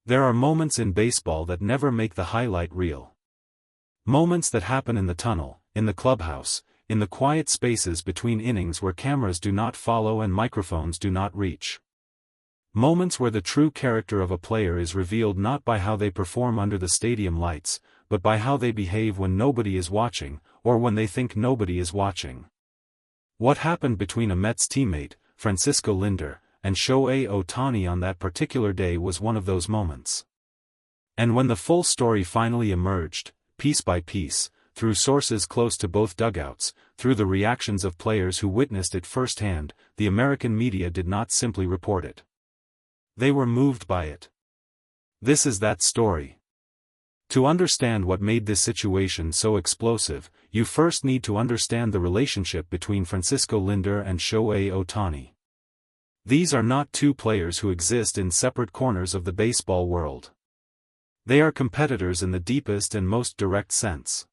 There are moments in baseball that never make the highlight reel. Moments that happen in the tunnel, in the clubhouse, in the quiet spaces between innings where cameras do not follow and microphones do not reach. Moments where the true character of a player is revealed not by how they perform under the stadium lights, but by how they behave when nobody is watching, or when they think nobody is watching. What happened between a Mets teammate, Francisco Lindor, and Shohei Ohtani on that particular day was one of those moments. And when the full story finally emerged, piece by piece, through sources close to both dugouts, through the reactions of players who witnessed it firsthand, the American media did not simply report it. They were moved by it. This is that story. To understand what made this situation so explosive, you first need to understand the relationship between Francisco Lindor and Shohei Ohtani. These are not two players who exist in separate corners of the baseball world. They are competitors in the deepest and most direct sense.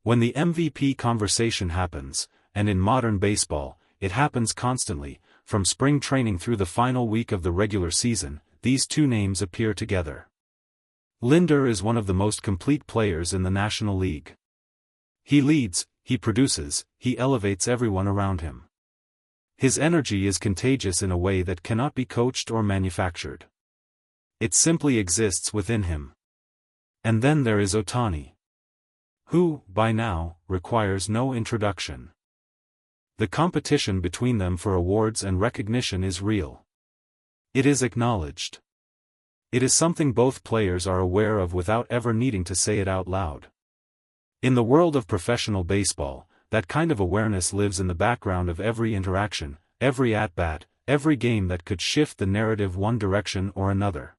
When the MVP conversation happens, and in modern baseball, it happens constantly, from spring training through the final week of the regular season, these two names appear together. Lindor is one of the most complete players in the National League. He leads, he produces, he elevates everyone around him. His energy is contagious in a way that cannot be coached or manufactured. It simply exists within him. And then there is Ohtani, who, by now, requires no introduction. The competition between them for awards and recognition is real. It is acknowledged. It is something both players are aware of without ever needing to say it out loud. In the world of professional baseball, that kind of awareness lives in the background of every interaction, every at-bat, every game that could shift the narrative one direction or another.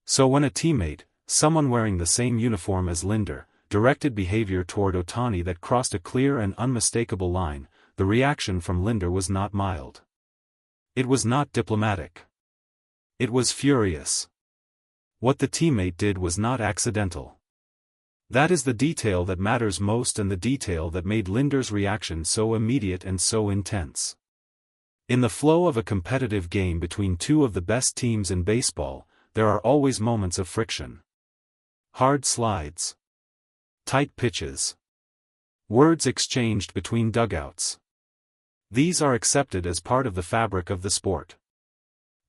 So when a teammate, someone wearing the same uniform as Lindor, directed behavior toward Ohtani that crossed a clear and unmistakable line, the reaction from Lindor was not mild. It was not diplomatic. It was furious. What the teammate did was not accidental. That is the detail that matters most and the detail that made Lindor's reaction so immediate and so intense. In the flow of a competitive game between two of the best teams in baseball, there are always moments of friction. Hard slides. Tight pitches. Words exchanged between dugouts. These are accepted as part of the fabric of the sport.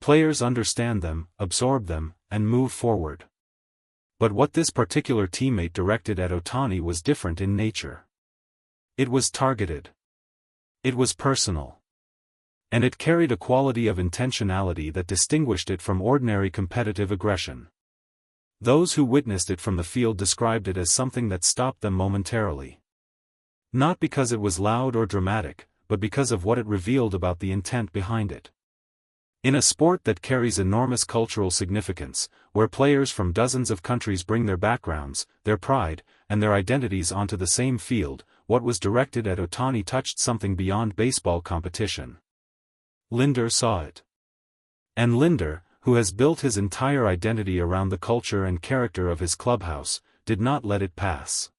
Players understand them, absorb them, and move forward. But what this particular teammate directed at Ohtani was different in nature. It was targeted. It was personal. And it carried a quality of intentionality that distinguished it from ordinary competitive aggression. Those who witnessed it from the field described it as something that stopped them momentarily. Not because it was loud or dramatic, but because of what it revealed about the intent behind it. In a sport that carries enormous cultural significance, where players from dozens of countries bring their backgrounds, their pride, and their identities onto the same field, what was directed at Ohtani touched something beyond baseball competition. Lindor saw it. And Lindor, who has built his entire identity around the culture and character of his clubhouse, did not let it pass.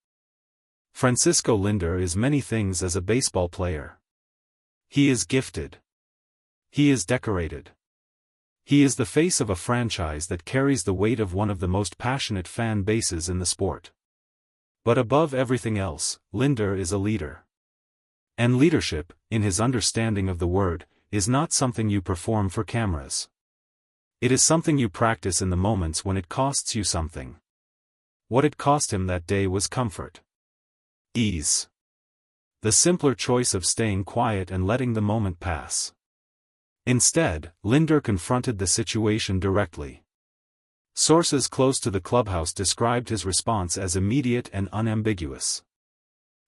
Francisco Lindor is many things as a baseball player. He is gifted. He is decorated. He is the face of a franchise that carries the weight of one of the most passionate fan bases in the sport. But above everything else, Lindor is a leader. And leadership, in his understanding of the word, is not something you perform for cameras. It is something you practice in the moments when it costs you something. What it cost him that day was comfort. Ease. The simpler choice of staying quiet and letting the moment pass. Instead, Lindor confronted the situation directly. Sources close to the clubhouse described his response as immediate and unambiguous.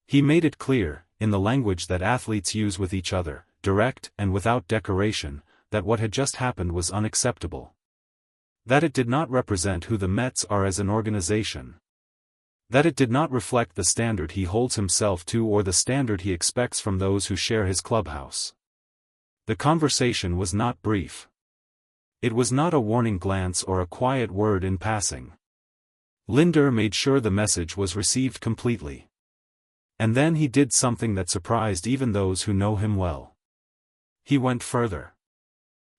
He made it clear, in the language that athletes use with each other, direct and without decoration, that what had just happened was unacceptable. That it did not represent who the Mets are as an organization. That it did not reflect the standard he holds himself to or the standard he expects from those who share his clubhouse. The conversation was not brief. It was not a warning glance or a quiet word in passing. Lindor made sure the message was received completely. And then he did something that surprised even those who know him well. He went further.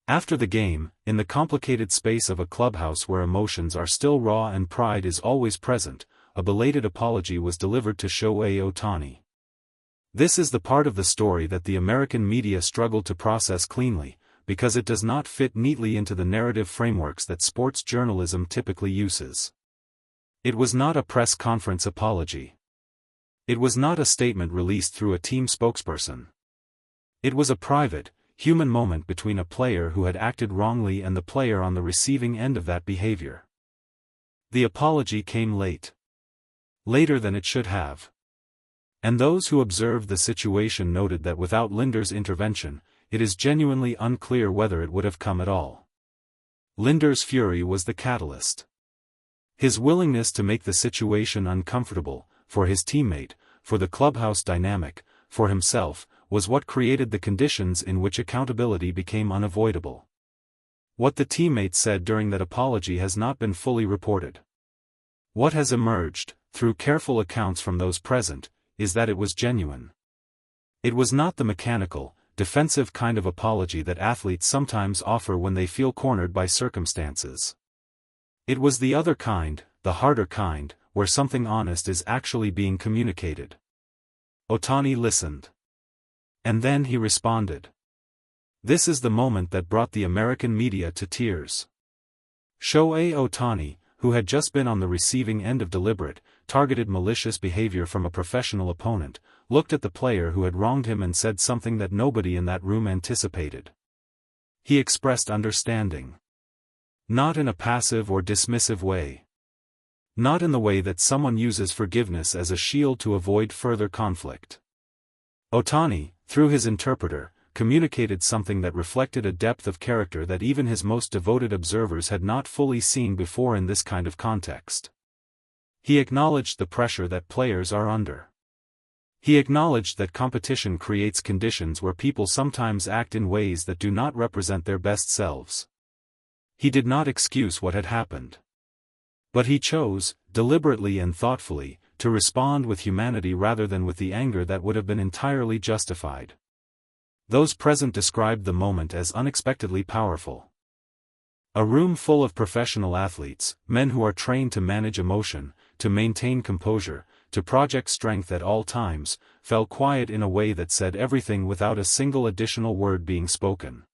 After the game, in the complicated space of a clubhouse where emotions are still raw and pride is always present, a belated apology was delivered to Shohei Ohtani. This is the part of the story that the American media struggle to process cleanly, because it does not fit neatly into the narrative frameworks that sports journalism typically uses. It was not a press conference apology. It was not a statement released through a team spokesperson. It was a private, human moment between a player who had acted wrongly and the player on the receiving end of that behavior. The apology came late. Later than it should have. And those who observed the situation noted that without Lindor's intervention, it is genuinely unclear whether it would have come at all. Lindor's fury was the catalyst. His willingness to make the situation uncomfortable, for his teammate, for the clubhouse dynamic, for himself, was what created the conditions in which accountability became unavoidable. What the teammate said during that apology has not been fully reported. What has emerged, through careful accounts from those present, is that it was genuine. It was not the mechanical, defensive kind of apology that athletes sometimes offer when they feel cornered by circumstances. It was the other kind, the harder kind, where something honest is actually being communicated. Ohtani listened. And then he responded. This is the moment that brought the American media to tears. Shohei Ohtani, who had just been on the receiving end of deliberate, targeted malicious behavior from a professional opponent, looked at the player who had wronged him and said something that nobody in that room anticipated. He expressed understanding. Not in a passive or dismissive way. Not in the way that someone uses forgiveness as a shield to avoid further conflict. Ohtani, through his interpreter, communicated something that reflected a depth of character that even his most devoted observers had not fully seen before in this kind of context. He acknowledged the pressure that players are under. He acknowledged that competition creates conditions where people sometimes act in ways that do not represent their best selves. He did not excuse what had happened. But he chose, deliberately and thoughtfully, to respond with humanity rather than with the anger that would have been entirely justified. Those present described the moment as unexpectedly powerful. A room full of professional athletes, men who are trained to manage emotion, to maintain composure, to project strength at all times, fell quiet in a way that said everything without a single additional word being spoken.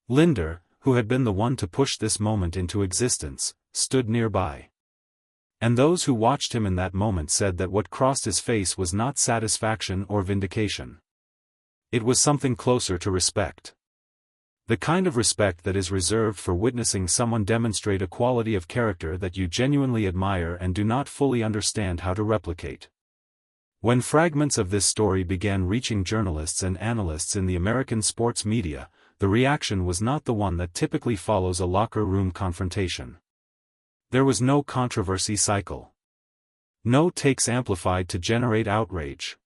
Lindor, who had been the one to push this moment into existence, stood nearby. And those who watched him in that moment said that what crossed his face was not satisfaction or vindication. It was something closer to respect. The kind of respect that is reserved for witnessing someone demonstrate a quality of character that you genuinely admire and do not fully understand how to replicate. When fragments of this story began reaching journalists and analysts in the American sports media, the reaction was not the one that typically follows a locker room confrontation. There was no controversy cycle. No takes amplified to generate outrage.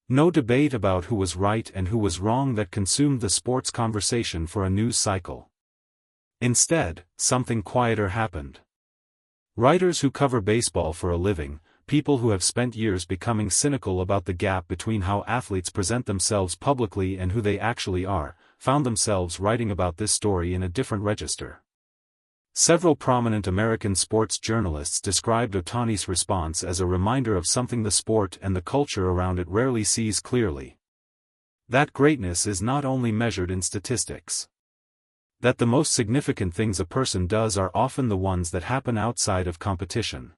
No debate about who was right and who was wrong that consumed the sports conversation for a news cycle. Instead, something quieter happened. Writers who cover baseball for a living, people who have spent years becoming cynical about the gap between how athletes present themselves publicly and who they actually are, found themselves writing about this story in a different register. Several prominent American sports journalists described Ohtani's response as a reminder of something the sport and the culture around it rarely sees clearly. That greatness is not only measured in statistics. That the most significant things a person does are often the ones that happen outside of competition.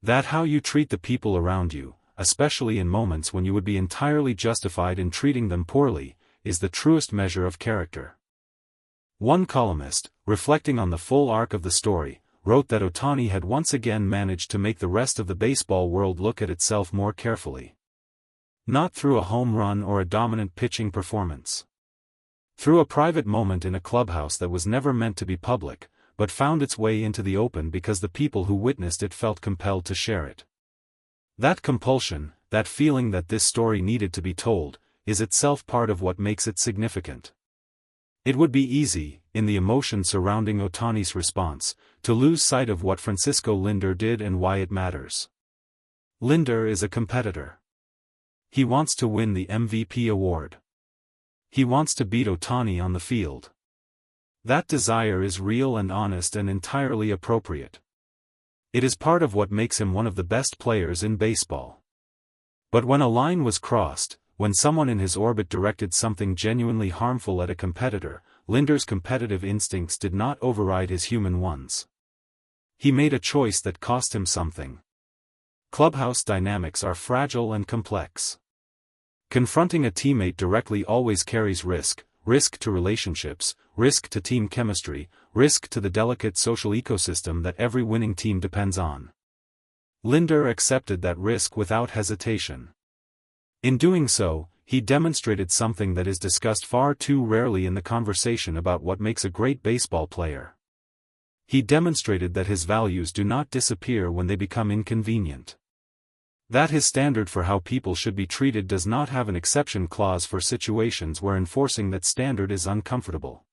That how you treat the people around you, especially in moments when you would be entirely justified in treating them poorly, is the truest measure of character. One columnist, reflecting on the full arc of the story, wrote that Ohtani had once again managed to make the rest of the baseball world look at itself more carefully. Not through a home run or a dominant pitching performance. Through a private moment in a clubhouse that was never meant to be public, but found its way into the open because the people who witnessed it felt compelled to share it. That compulsion, that feeling that this story needed to be told, is itself part of what makes it significant. It would be easy, in the emotion surrounding Ohtani's response, to lose sight of what Francisco Lindor did and why it matters. Lindor is a competitor. He wants to win the MVP award. He wants to beat Ohtani on the field. That desire is real and honest and entirely appropriate. It is part of what makes him one of the best players in baseball. But when a line was crossed, when someone in his orbit directed something genuinely harmful at a competitor, Lindor's competitive instincts did not override his human ones. He made a choice that cost him something. Clubhouse dynamics are fragile and complex. Confronting a teammate directly always carries risk to relationships, risk to team chemistry, risk to the delicate social ecosystem that every winning team depends on. Lindor accepted that risk without hesitation. In doing so, he demonstrated something that is discussed far too rarely in the conversation about what makes a great baseball player. He demonstrated that his values do not disappear when they become inconvenient. That his standard for how people should be treated does not have an exception clause for situations where enforcing that standard is uncomfortable.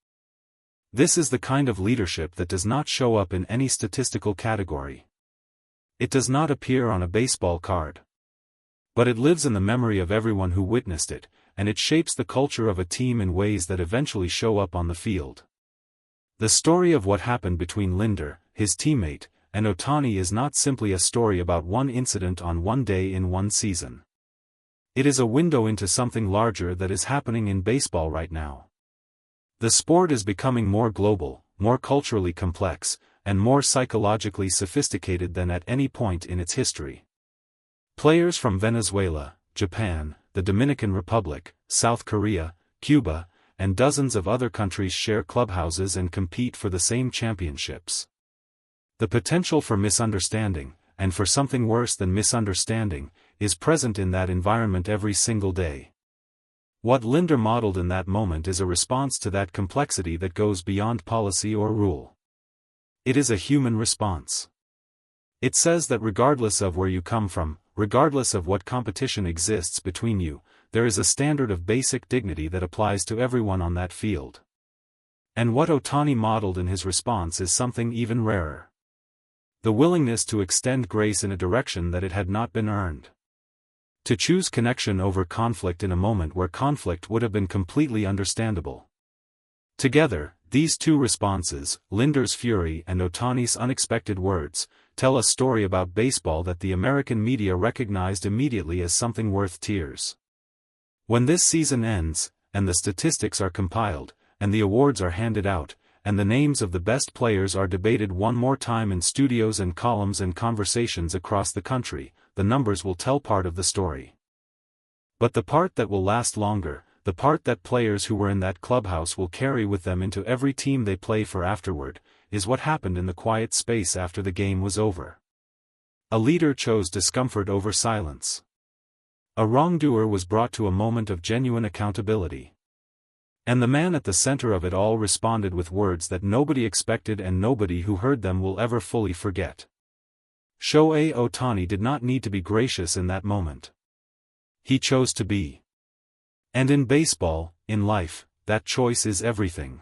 This is the kind of leadership that does not show up in any statistical category. It does not appear on a baseball card. But it lives in the memory of everyone who witnessed it, and it shapes the culture of a team in ways that eventually show up on the field. The story of what happened between Lindor, his teammate, and Ohtani is not simply a story about one incident on one day in one season. It is a window into something larger that is happening in baseball right now. The sport is becoming more global, more culturally complex, and more psychologically sophisticated than at any point in its history. Players from Venezuela, Japan, the Dominican Republic, South Korea, Cuba, and dozens of other countries share clubhouses and compete for the same championships. The potential for misunderstanding, and for something worse than misunderstanding, is present in that environment every single day. What Lindor modeled in that moment is a response to that complexity that goes beyond policy or rule. It is a human response. It says that regardless of where you come from, regardless of what competition exists between you, there is a standard of basic dignity that applies to everyone on that field. And what Ohtani modeled in his response is something even rarer. The willingness to extend grace in a direction that it had not been earned. To choose connection over conflict in a moment where conflict would have been completely understandable. Together, these two responses, Lindor's fury and Ohtani's unexpected words, tell a story about baseball that the American media recognized immediately as something worth tears. When this season ends, and the statistics are compiled, and the awards are handed out, and the names of the best players are debated one more time in studios and columns and conversations across the country, the numbers will tell part of the story. But the part that will last longer, the part that players who were in that clubhouse will carry with them into every team they play for afterward, is what happened in the quiet space after the game was over. A leader chose discomfort over silence. A wrongdoer was brought to a moment of genuine accountability. And the man at the center of it all responded with words that nobody expected and nobody who heard them will ever fully forget. Shohei Ohtani did not need to be gracious in that moment. He chose to be. And in baseball, in life, that choice is everything.